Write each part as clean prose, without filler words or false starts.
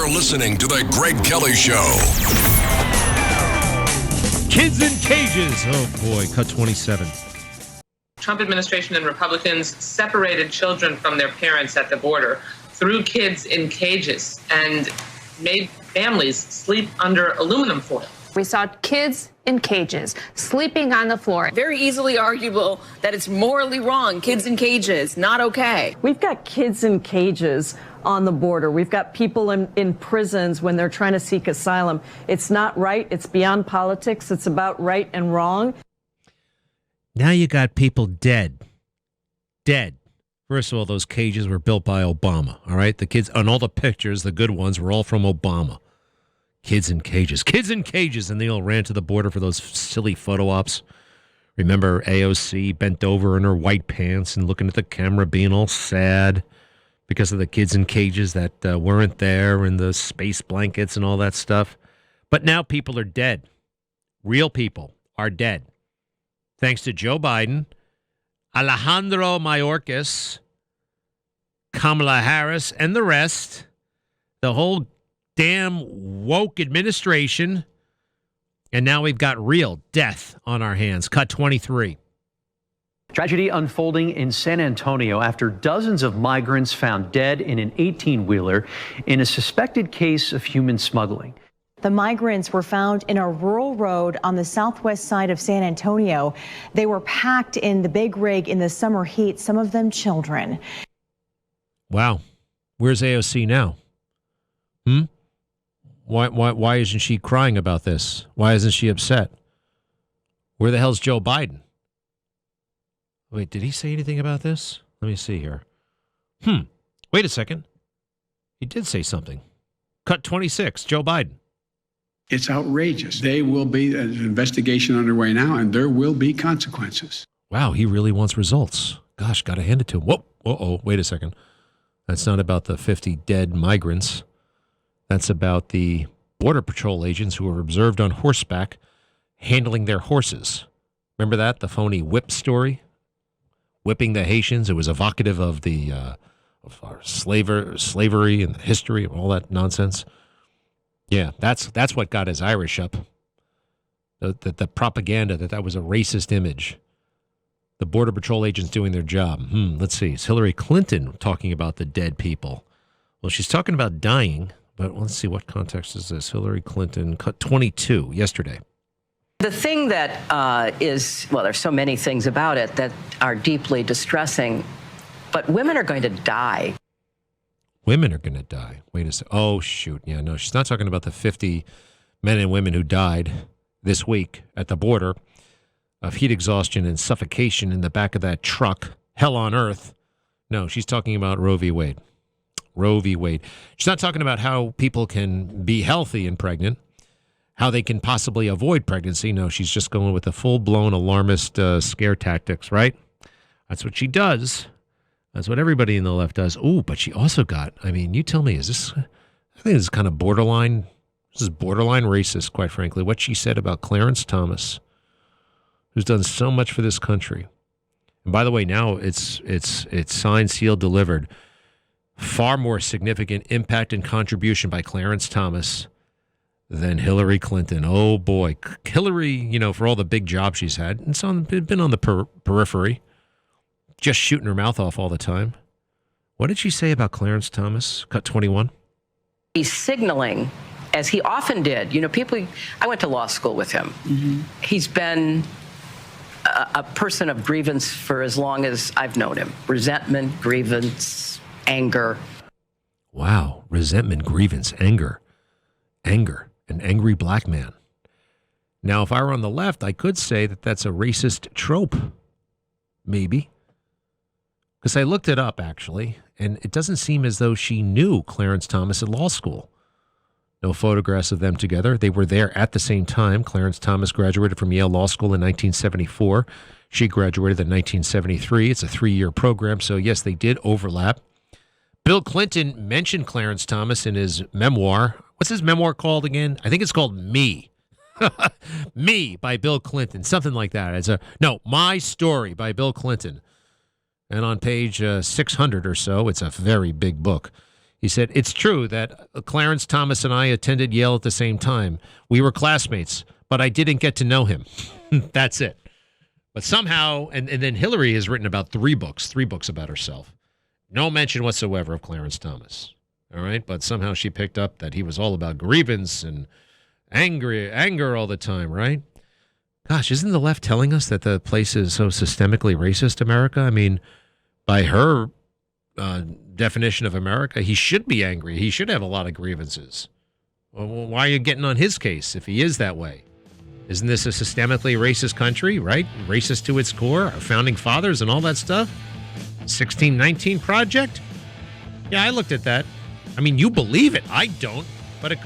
You're listening to The Greg Kelly Show. Kids in cages. Oh, boy. Cut 27. Trump administration and Republicans separated children from their parents at the border, threw kids in cages, and made families sleep under aluminum foil. We saw kids in cages, sleeping on the floor. Very easily arguable that it's morally wrong. Kids in cages, not okay. We've got kids in cages on the border. We've got people in prisons when they're trying to seek asylum. It's not right. It's beyond politics. It's about right and wrong. Now you got people dead. Dead. First of all, those cages were built by Obama, all right? The kids, on all the pictures, the good ones, were all from Obama. Kids in cages. Kids in cages. And they all ran to the border for those silly photo ops. Remember AOC bent over in her white pants and looking at the camera, being all sad because of the kids in cages that weren't there and the space blankets and all that stuff. But now people are dead. Real people are dead. Thanks to Joe Biden, Alejandro Mayorkas, Kamala Harris, and the rest, the whole damn woke administration, and now we've got real death on our hands. Cut 23. Tragedy unfolding in San Antonio after dozens of migrants found dead in an 18-wheeler in a suspected case of human smuggling. The migrants were found in a rural road on the southwest side of San Antonio. They were packed in the big rig in the summer heat, some of them children. Wow. Where's AOC now? Why isn't she crying about this? Why isn't she upset? Where the hell's Joe Biden? Wait, did he say anything about this? Let me see here. Wait a second. He did say something. Cut 26, Joe Biden. It's outrageous. There will be an investigation underway now, and there will be consequences. Wow, he really wants results. Gosh, got to hand it to him. Whoa, wait a second. That's not about the 50 dead migrants. That's about the Border Patrol agents who were observed on horseback handling their horses. Remember that? The phony whip story? Whipping the Haitians. It was evocative of the of our slavery and the history of all that nonsense. Yeah, that's what got his Irish up. The propaganda that was a racist image. The Border Patrol agents doing their job. Let's see. It's Hillary Clinton talking about the dead people. Well, she's talking about dying, but let's see, what context is this? Hillary Clinton, cut 22, yesterday. The thing that there's so many things about it that are deeply distressing, but women are going to die. Women are going to die. Wait a second. Oh, shoot. Yeah, no, she's not talking about the 50 men and women who died this week at the border of heat exhaustion and suffocation in the back of that truck. Hell on earth. No, she's talking about Roe v. Wade. Roe v. Wade. She's not talking about how people can be healthy and pregnant, how they can possibly avoid pregnancy. No, she's just going with the full-blown alarmist scare tactics, right? That's what she does. That's what everybody in the left does. Oh, but she also got, you tell me, I think this is kind of borderline, racist, quite frankly, what she said about Clarence Thomas, who's done so much for this country. And by the way, now it's signed, sealed, delivered. Far more significant impact and contribution by Clarence Thomas than Hillary Clinton. Oh, boy. Hillary, for all the big jobs she's had, it's been on the periphery. Just shooting her mouth off all the time. What did she say about Clarence Thomas? Cut 21. He's signaling, as he often did. I went to law school with him. Mm-hmm. He's been a person of grievance for as long as I've known him. Resentment, grievance, anger. Wow. Resentment, grievance, anger. Anger. An angry black man. Now, if I were on the left, I could say that that's a racist trope. Maybe. Because I looked it up, actually, and it doesn't seem as though she knew Clarence Thomas at law school. No photographs of them together. They were there at the same time. Clarence Thomas graduated from Yale Law School in 1974. She graduated in 1973. It's a 3-year program, so yes, they did overlap. Bill Clinton mentioned Clarence Thomas in his memoir. What's his memoir called again? I think it's called Me. Me by Bill Clinton, something like that. My Story by Bill Clinton. And on page 600 or so, it's a very big book. He said, it's true that Clarence Thomas and I attended Yale at the same time. We were classmates, but I didn't get to know him. That's it. But somehow, and then Hillary has written about three books about herself. No mention whatsoever of Clarence Thomas. All right? But somehow she picked up that he was all about grievance and anger all the time, right? Gosh, isn't the left telling us that the place is so systemically racist, America? I mean, by her definition of America, he should be angry. He should have a lot of grievances. Well, why are you getting on his case if he is that way? Isn't this a systemically racist country, right? Racist to its core, our founding fathers and all that stuff? 1619 Project? Yeah, I looked at that. I mean, you believe it. I don't. But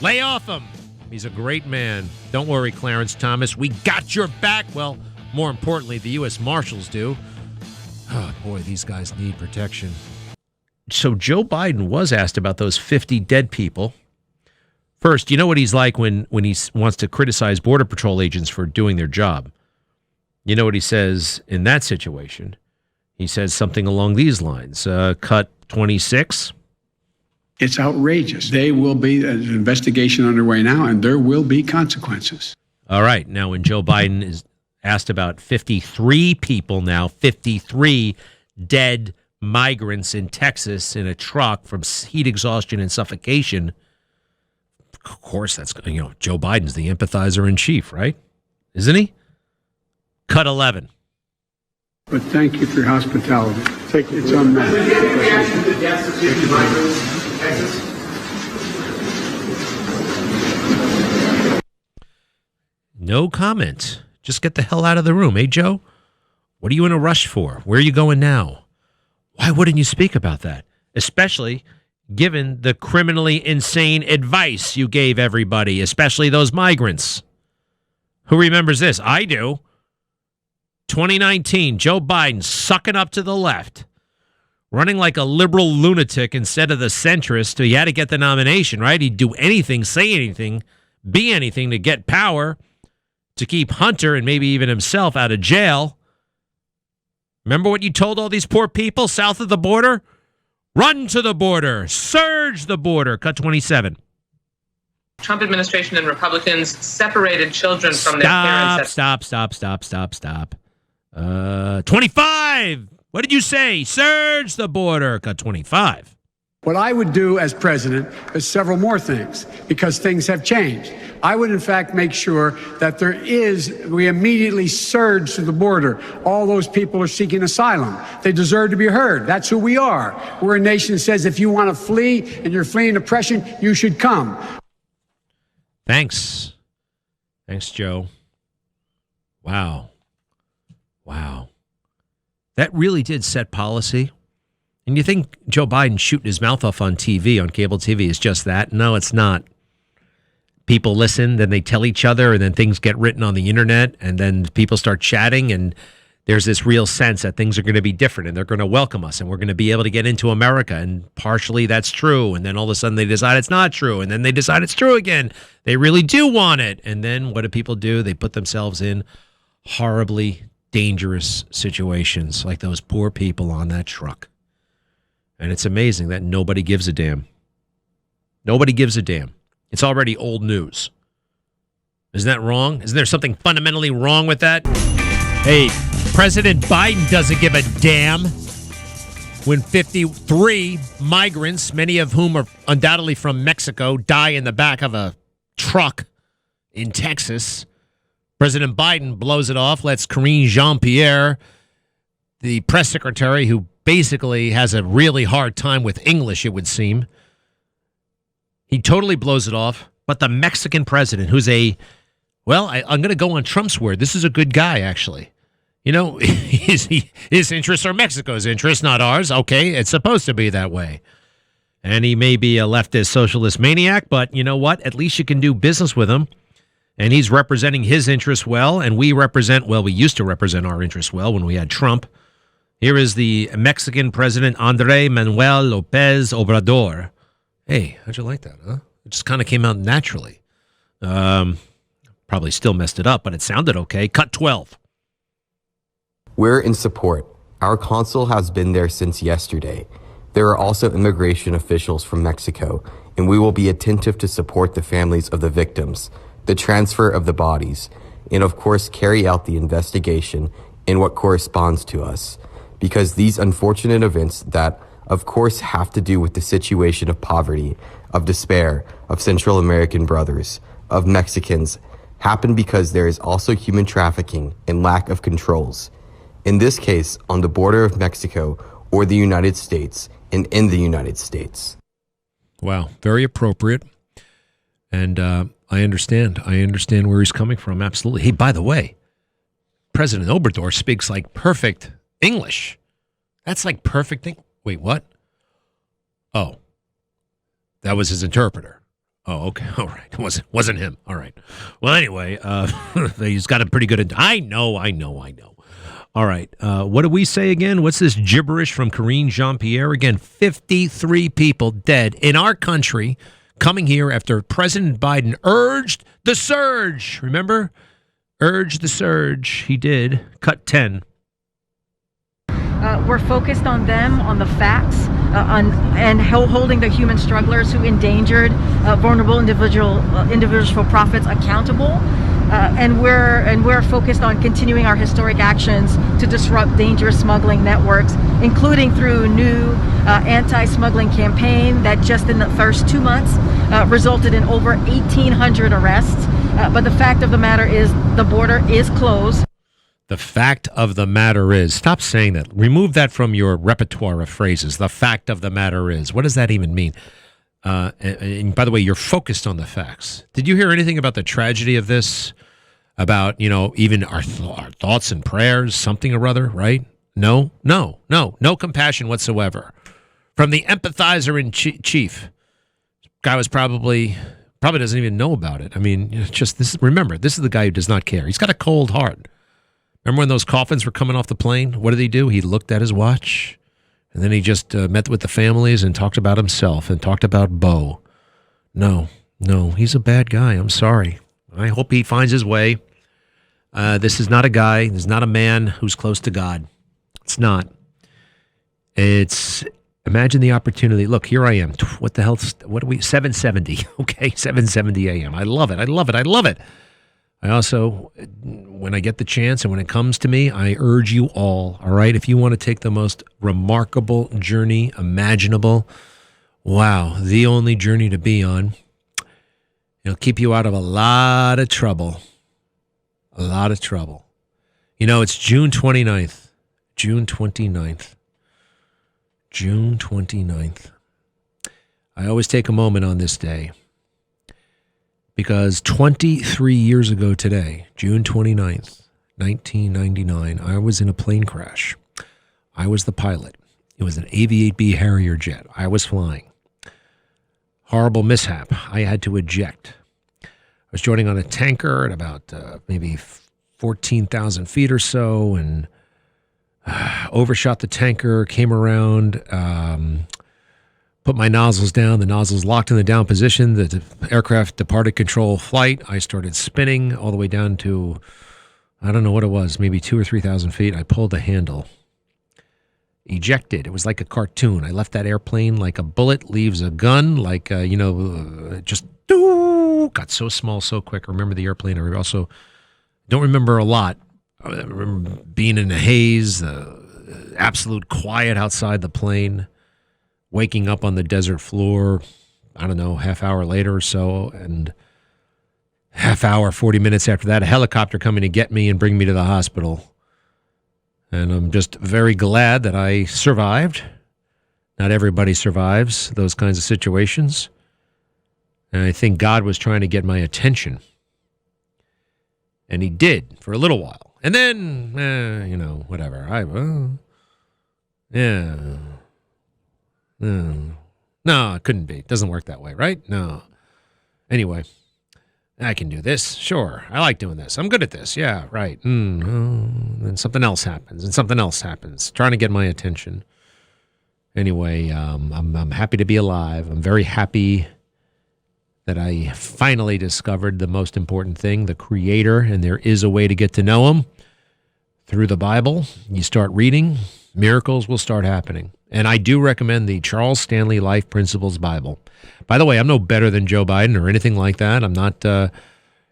lay off him. He's a great man. Don't worry, Clarence Thomas. We got your back. Well, more importantly, the U.S. Marshals do. Oh, boy, these guys need protection. So Joe Biden was asked about those 50 dead people. First, you know what he's like when he wants to criticize Border Patrol agents for doing their job. You know what he says in that situation? He says something along these lines. Cut 26. It's outrageous. They will be an investigation underway now, and there will be consequences. All right. Now, when Joe Biden is asked about 53 people now, 53 dead migrants in Texas in a truck from heat exhaustion and suffocation, of course, that's, Joe Biden's the empathizer in chief, right? Isn't he? Cut 11. But thank you for your hospitality. It's unmatched. Would you have any reaction to the deaths of 50 migrants in Texas? No comment. Just get the hell out of the room, eh, Joe? What are you in a rush for? Where are you going now? Why wouldn't you speak about that? Especially given the criminally insane advice you gave everybody, especially those migrants. Who remembers this? I do. 2019, Joe Biden sucking up to the left, running like a liberal lunatic instead of the centrist. He had to get the nomination, right? He'd do anything, say anything, be anything to get power, to keep Hunter and maybe even himself out of jail. Remember what you told all these poor people south of the border? Run to the border. Surge the border. Cut 27. Trump administration and Republicans separated children from their parents. Stop. 25. What did you say? Surge the border. Cut 25. What I would do as president is several more things, because things have changed. I would, in fact, make sure that we immediately surge to the border. All those people are seeking asylum. They deserve to be heard. That's who we are. We're a nation that says if you want to flee and you're fleeing oppression, you should come. Thanks, Joe. Wow. That really did set policy. And you think Joe Biden shooting his mouth off on TV, on cable TV, is just that? No, it's not. People listen, then they tell each other, and then things get written on the internet, and then people start chatting, and there's this real sense that things are going to be different, and they're going to welcome us, and we're going to be able to get into America, and partially that's true, and then all of a sudden they decide it's not true, and then they decide it's true again. They really do want it, and then what do people do? They put themselves in horribly dangerous situations, like those poor people on that truck. And it's amazing that nobody gives a damn. Nobody gives a damn. It's already old news. Isn't that wrong? Isn't there something fundamentally wrong with that? Hey, President Biden doesn't give a damn when 53 migrants, many of whom are undoubtedly from Mexico, die in the back of a truck in Texas. President Biden blows it off, lets Karine Jean-Pierre, the press secretary, who basically has a really hard time with English, it would seem. He totally blows it off. But the Mexican president, who's I'm going to go on Trump's word. This is a good guy, actually. His interests are Mexico's interests, not ours. Okay, it's supposed to be that way. And he may be a leftist socialist maniac, but you know what? At least you can do business with him. And he's representing his interests well, and we used to represent our interests well when we had Trump. Here is the Mexican president, Andrés Manuel López Obrador. Hey, how'd you like that, huh? It just kind of came out naturally. Probably still messed it up, but it sounded okay. Cut 12. We're in support. Our consul has been there since yesterday. There are also immigration officials from Mexico, and we will be attentive to support the families of the victims, the transfer of the bodies, and of course carry out the investigation in what corresponds to us, because these unfortunate events that of course have to do with the situation of poverty, of despair, of Central American brothers, of Mexicans, happen because there is also human trafficking and lack of controls. In this case, on the border of Mexico or the United States, and in the United States. Wow, very appropriate. And I understand. I understand where he's coming from. Absolutely. Hey, by the way, President Obrador speaks like perfect English. That's like perfect English. Wait, what? Oh, that was his interpreter. Oh, okay. All right. It wasn't him. All right. Well, anyway, he's got a pretty good. I know. All right. What do we say again? What's this gibberish from Karine Jean-Pierre? Again, 53 people dead in our country coming here after President Biden urged the surge. Remember? Urged the surge. He did. Cut 10. We're focused on them, on the facts, and holding the human strugglers who endangered vulnerable individuals for profits accountable. And we're focused on continuing our historic actions to disrupt dangerous smuggling networks, including through new anti-smuggling campaign that just in the first 2 months resulted in over 1,800 arrests. But the fact of the matter is the border is closed. The fact of the matter is, stop saying that. Remove that from your repertoire of phrases. The fact of the matter is. What does that even mean? And by the way, you're focused on the facts. Did you hear anything about the tragedy of this? About, even our thoughts and prayers, something or other, right? No compassion whatsoever. From the empathizer in chief. Guy was probably doesn't even know about it. I mean, remember, this is the guy who does not care. He's got a cold heart. Remember when those coffins were coming off the plane? What did he do? He looked at his watch, and then he just met with the families and talked about himself and talked about Bo. No, he's a bad guy. I'm sorry. I hope he finds his way. This is not a guy. This is not a man who's close to God. It's not. Imagine the opportunity. Look, here I am. What the hell? What are we? 7:70. Okay, 7:70 a.m. I love it. I also, when I get the chance and when it comes to me, I urge you all right, if you want to take the most remarkable journey imaginable, wow, the only journey to be on, it'll keep you out of a lot of trouble. A lot of trouble. It's June 29th. June 29th. I always take a moment on this day. Because 23 years ago today, June 29th, 1999, I was in a plane crash. I was the pilot. It was an AV-8B Harrier jet. I was flying. Horrible mishap. I had to eject. I was joining on a tanker at about maybe 14,000 feet or so and overshot the tanker, came around, put my nozzles down. The nozzles locked in the down position. The aircraft departed control flight. I started spinning all the way down to, I don't know what it was, maybe 2,000 or 3,000 feet. I pulled the handle. Ejected. It was like a cartoon. I left that airplane like a bullet leaves a gun, like, just got so small so quick. I remember the airplane. I also don't remember a lot. I remember being in a haze, absolute quiet outside the plane. Waking up on the desert floor, I don't know, half hour later or so, and half hour, 40 minutes after that, a helicopter coming to get me and bring me to the hospital. And I'm just very glad that I survived. Not everybody survives those kinds of situations. And I think God was trying to get my attention. And he did for a little while. And then, whatever. No, it couldn't be. It doesn't work that way, right? No. Anyway, I can do this. Sure. I like doing this. I'm good at this. Yeah, right. Then something else happens, and something else happens, trying to get my attention. Anyway, I'm happy to be alive. I'm very happy that I finally discovered the most important thing, the Creator, and there is a way to get to know him through the Bible. You start reading, miracles will start happening. And I do recommend the Charles Stanley Life Principles Bible. By the way, I'm no better than Joe Biden or anything like that. I'm not,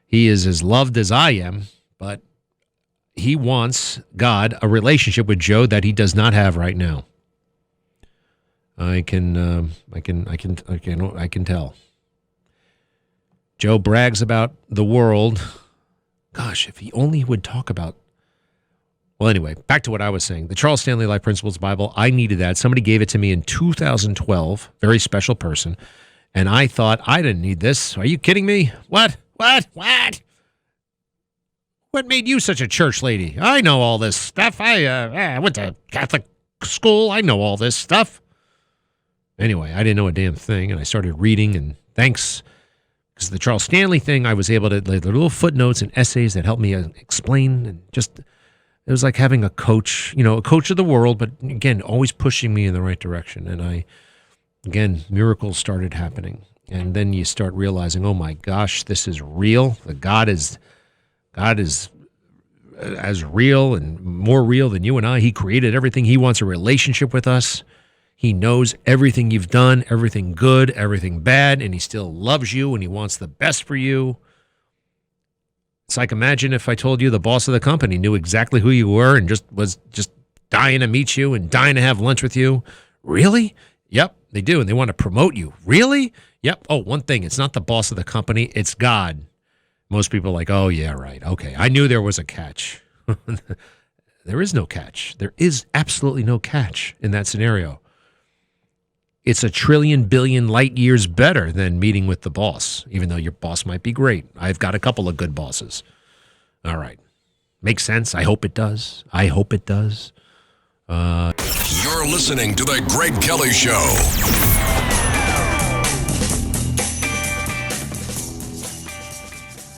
he is as loved as I am, but he wants, God, a relationship with Joe that he does not have right now. I can tell. Joe brags about the world. Gosh, if he only would talk about. Well, anyway, back to what I was saying. The Charles Stanley Life Principles Bible, I needed that. Somebody gave it to me in 2012, very special person. And I thought, I didn't need this. Are you kidding me? What? What made you such a church lady? I know all this stuff. I went to Catholic school. I know all this stuff. Anyway, I didn't know a damn thing. And I started reading, and thanks. Because the Charles Stanley thing, I was able to, like, the little footnotes and essays that helped me explain, and just, it was like having a coach, a coach of the world, but again, always pushing me in the right direction. And again, miracles started happening. And then you start realizing, oh my gosh, this is real. God is as real and more real than you and I. He created everything. He wants a relationship with us. He knows everything you've done, everything good, everything bad, and he still loves you and he wants the best for you. It's like, imagine if I told you the boss of the company knew exactly who you were and was dying to meet you and dying to have lunch with you. Really? Yep, they do, and they want to promote you. Really? Yep. Oh, one thing, it's not the boss of the company, it's God. Most people are like, oh, yeah, right. Okay, I knew there was a catch. There is no catch. There is absolutely no catch in that scenario. It's a trillion billion light years better than meeting with the boss, even though your boss might be great. I've got a couple of good bosses. All right. Makes sense? I hope it does. You're listening to The Greg Kelly Show.